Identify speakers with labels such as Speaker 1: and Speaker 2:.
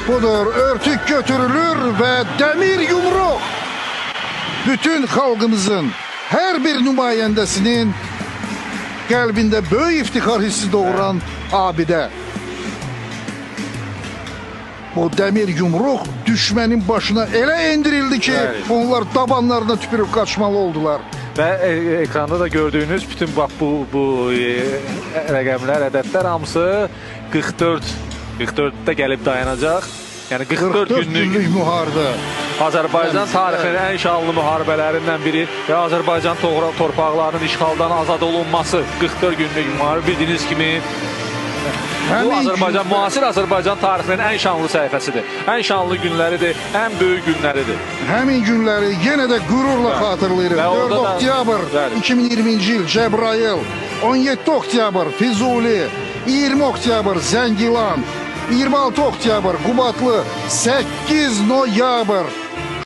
Speaker 1: budur. Örtük götürülür ve demir yumruq bütün xalqımızın hər bir nümayəndəsinin qəlbində böyük iftixar hissi doğuran abidə. Bu demir yumruq düşmənin başına elə endirildi ki, onlar dabanlarına tüpürüb qaçmalı oldular.
Speaker 2: Və ekranda da gördüyünüz bütün bax bu rəqəmlər, ədədlər hamısı 44-də gəlib dayanacaq. Yəni 44 günlük
Speaker 1: müharibə.
Speaker 2: Azərbaycan tarixinin ən şanlı müharibələrindən biri və Azərbaycan torpaqlarının işğaldan azad olunması 44 günlük müharibə. Bildiyiniz kimi bu müasir Azərbaycan tarixinin ən şanlı səhifəsidir. Ən şanlı günləridir, ən böyük günləridir.
Speaker 1: Həmin günləri yenə də qürurla xatırlayırıq. 4 oktyabr 2020-ci il Cəbrayıl, 17 oktyabr Füzuli, 20 oktyabr Zəngilan, 26 oktyabr Qubadlı, 8 noyabr